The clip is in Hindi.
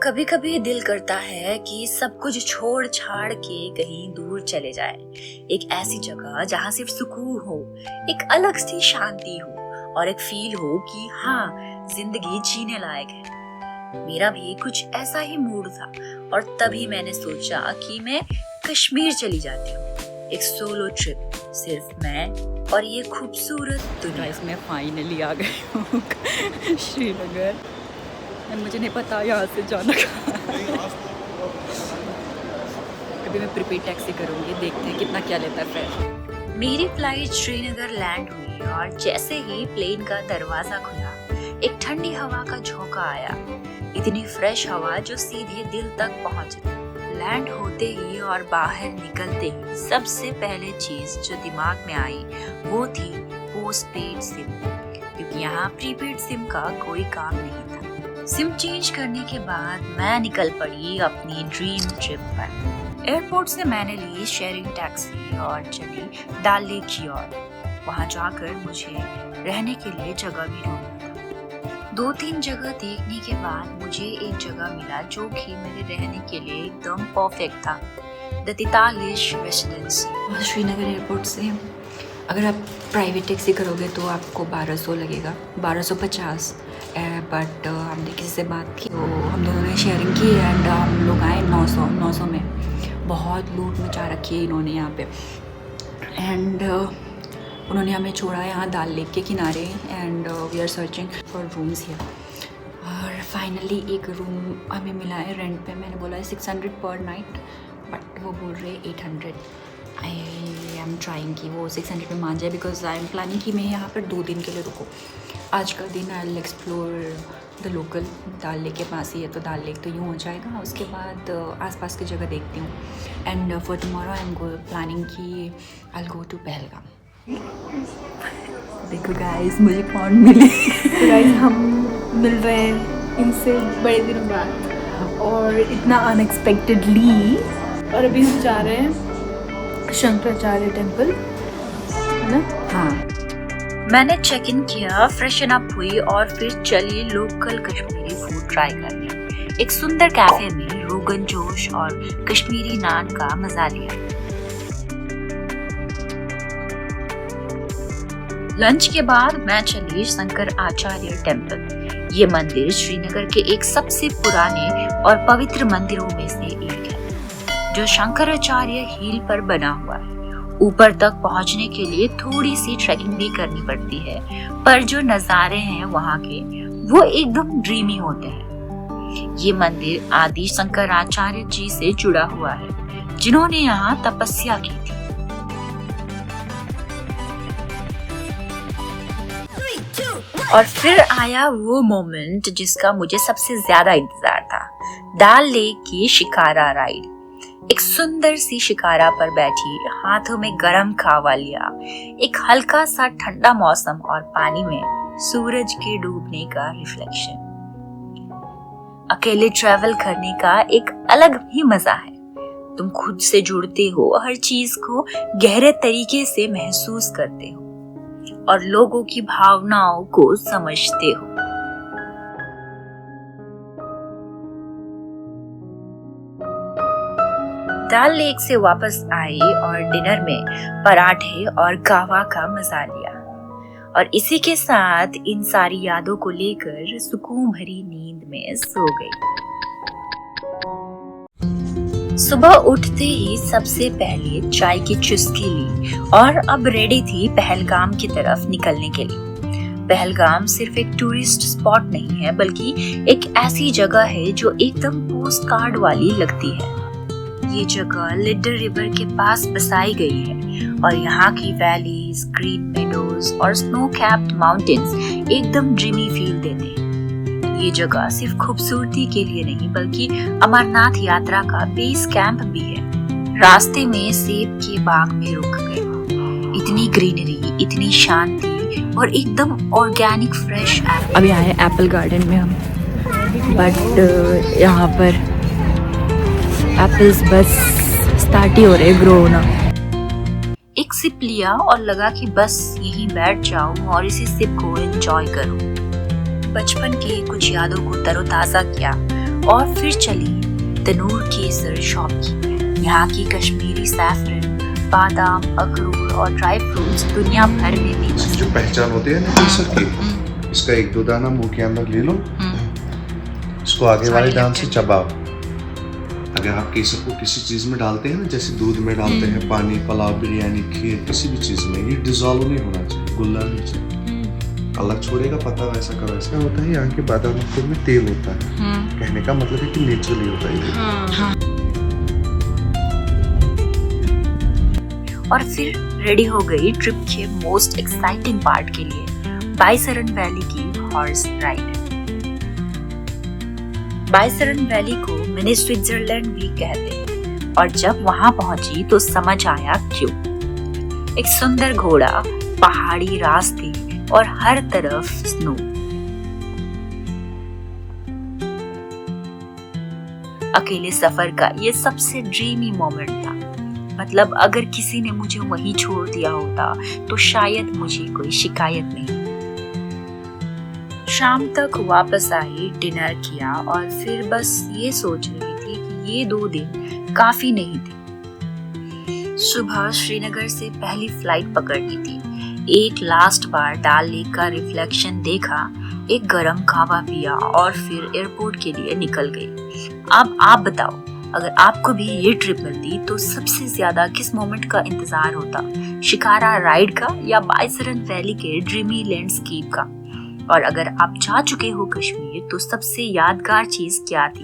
कभी कभी दिल करता है कि सब कुछ छोड़ छाड़ के कहीं दूर चले जाए, एक ऐसी जगह जहाँ सिर्फ सुकून हो, एक अलग सी शांति हो और एक फील हो कि हाँ, जिंदगी जीने लायक है। मेरा भी कुछ ऐसा ही मूड था और तभी मैंने सोचा कि मैं कश्मीर चली जाती हूँ, एक सोलो ट्रिप, सिर्फ मैं और ये खूबसूरत दुनिया। इसमें फाइनली आ गई हूँ श्रीनगर। मुझे नहीं पता यहाँ से जाना कहाँ। अभी मैं प्रीपेड टैक्सी करूँगी, देखते हैं कितना क्या लेता है फेयर। मेरी फ्लाइट श्रीनगर लैंड हुई और जैसे ही प्लेन का दरवाजा खुला, एक ठंडी हवा का झोंका आया, इतनी फ्रेश हवा जो सीधे दिल तक पहुंच गई। लैंड होते ही और बाहर निकलते ही सबसे पहले चीज जो दिमाग में आई वो थी पोस्टपेड सिम, क्योंकि यहाँ प्रीपेड सिम का कोई काम नहीं था। सिम चेंज करने के बाद मैं निकल पड़ी अपनी ड्रीम ट्रिप पर। एयरपोर्ट से मैंने ली शेयरिंग टैक्सी और चली डल लेक की ओर। वहाँ जाकर मुझे रहने के लिए जगह भी ढूंढना था। 2-3 जगह देखने के बाद मुझे एक जगह मिला जो कि मेरे रहने के लिए एकदम परफेक्ट था, द तितालिश रेसिडेंसी। श्रीनगर एयरपोर्ट से अगर आप प्राइवेट टैक्सी करोगे तो आपको 1200 लगेगा, 1250। बट हमने किसी से बात की तो हम दोनों ने शेयरिंग की एंड हम लोग आए 900 में। बहुत लूट मचा रखी है इन्होंने यहाँ पे। एंड उन्होंने हमें छोड़ा यहाँ डल लेक के किनारे and we are searching for rooms here. और फाइनली एक रूम हमें मिला है रेंट पे। मैंने बोला है 600 पर नाइट, बट वो बोल रहे 800। आई एम ट्राइंग कि वो 600 में मान जाए, बिकॉज आई एम प्लानिंग कि मैं यहाँ पर 2 दिन के लिए रुकूँ। आज का दिन I will explore the local. Dal Lake के पास ही है तो डल लेक तो यूँ हो जाएगा, उसके बाद आसपास की जगह देखती हूँ। And for tomorrow I am planning कि I will go to Pahalgam. देखो गाइस मुझे कौन मिले। तो गाइस हम मिल रहे हैं इनसे बड़े दिनों बाद और इतना अनएक्सपेक्टेडली। और अभी हम जा रहे हैं शंकराचार्य टेम्पल, है ना? हाँ, मैंने चेक इन किया, फ्रेशन अप हुई और फिर चली लोकल कश्मीरी फूड ट्राई करने। एक सुंदर कैफे में रोगन जोश और कश्मीरी नान का मजा लिया। लंच के बाद मैं चली शंकराचार्य टेम्पल। ये मंदिर श्रीनगर के एक सबसे पुराने और पवित्र मंदिरों में से एक है, जो शंकराचार्य हिल पर बना हुआ है। ऊपर तक पहुंचने के लिए थोड़ी सी ट्रैकिंग भी करनी पड़ती है, पर जो नज़ारे हैं वहाँ के वो एकदम ड्रीमी होते हैं। ये मंदिर आदि शंकराचार्य जी से जुड़ा हुआ है, जिन्होंने यहाँ तपस्या की थी। और फिर आया वो मोमेंट जिसका मुझे सबसे ज्यादा इंतजार था, डल लेक की शिकारा राइड। एक सुंदर सी शिकारा पर बैठी, हाथों में गरम खावा लिया, एक हल्का सा ठंडा मौसम और पानी में सूरज के डूबने का रिफ्लेक्शन। अकेले ट्रैवल करने का एक अलग ही मजा है। तुम खुद से जुड़ते हो, हर चीज को गहरे तरीके से महसूस करते हो और लोगों की भावनाओं को समझते हो। डल लेक से वापस आई और डिनर में पराठे और गावा का मजा लिया और इसी के साथ इन सारी यादों को लेकर सुकून भरी नींद में सो गई। सुबह उठते ही सबसे पहले चाय की चुस्की ली और अब रेडी थी पहलगाम की तरफ निकलने के लिए। पहलगाम सिर्फ एक टूरिस्ट स्पॉट नहीं है, बल्कि एक ऐसी जगह है जो एकदम पोस्ट कार्ड वाली लगती है। ये जगह लिडर रिवर के पास बसाई गई है और यहाँ की वैलीज, ग्रीन मेडोज और स्नो कैप्ड माउंटेन्स एकदम ड्रीमी फील देते हैं। ये जगह सिर्फ खूबसूरती के लिए नहीं, बल्कि अमरनाथ यात्रा का बेस कैंप भी है। रास्ते में सेब के बाग में रुक गए। इतनी ग्रीनरी, इतनी शांति और एकदम ऑर्गेनिक फ्रेश एप्पल। अभी आए एप्पल गार्डन में हम, बट यहाँ पर एप्पल्स बस स्टार्ट ही हो रहे ग्रो होना। एक सिप लिया और लगा कि बस यहीं बैठ जाऊं और इसी सिप को एंजॉय करूं। बचपन की कुछ यादों को तरोताजा किया और फिर चली तनूर केसर शॉप की। यहाँ की कश्मीरी सैफरन, बादाम, अखरोट और ड्राई फ्रूट्स दुनिया भर में भी इसकी जो पहचान होती है ना केसर की, इसका 1-2 दाना मुंह के अंदर ले लो, इसको आगे वाले दांत से चबाओ। अगर आप केसर को किसी चीज में डालते हैं ना, जैसे दूध में डालते हैं, पानी, पुलाव, बिरयानी, खीर, किसी भी चीज में, ये डिजोल्व नहीं होना चाहिए, गुल्ला नहीं चाहिए, अलग छोड़ेगा पता वैसा का वैसा होता है। यहाँ के बादाम अखरोट में तेल होता है, कहने का मतलब है कि नेचुरली होता है। और फिर रेडी हो गई ट्रिप के मोस्ट एक्साइटिंग पार्ट के लिए, बाइसरन वैली की हॉर्स राइड। बाइसरन वैली को मिनी स्विट्जरलैंड भी कहते हैं, और जब वहां पहुंची तो समझ आया क्यों। एक सुंदर घोड़ा, पहाड़ी रास्ते और हर तरफ स्नो। अकेले सफर का ये सबसे ड्रीमी मोमेंट था। मतलब अगर किसी ने मुझे वहीं छोड़ दिया होता तो शायद मुझे कोई शिकायत नहीं। शाम तक वापस आई, डिनर किया और फिर बस ये सोच रही थी कि ये 2 दिन काफी नहीं थे। सुबह श्रीनगर से पहली फ्लाइट पकड़नी थी। एक लास्ट बार डल लेक का रिफ्लेक्शन देखा, एक गरम कहवा पिया और फिर एयरपोर्ट के लिए निकल गई। अब आप बताओ, अगर आपको भी ये ट्रिप मिलती तो सबसे ज्यादा किस मोमेंट का इंतजार होता? शिकारा राइड का या बाइसरन वैली के ड्रीमी लैंडस्केप का? और अगर आप जा चुके हो कश्मीर तो सबसे यादगार चीज क्या थी?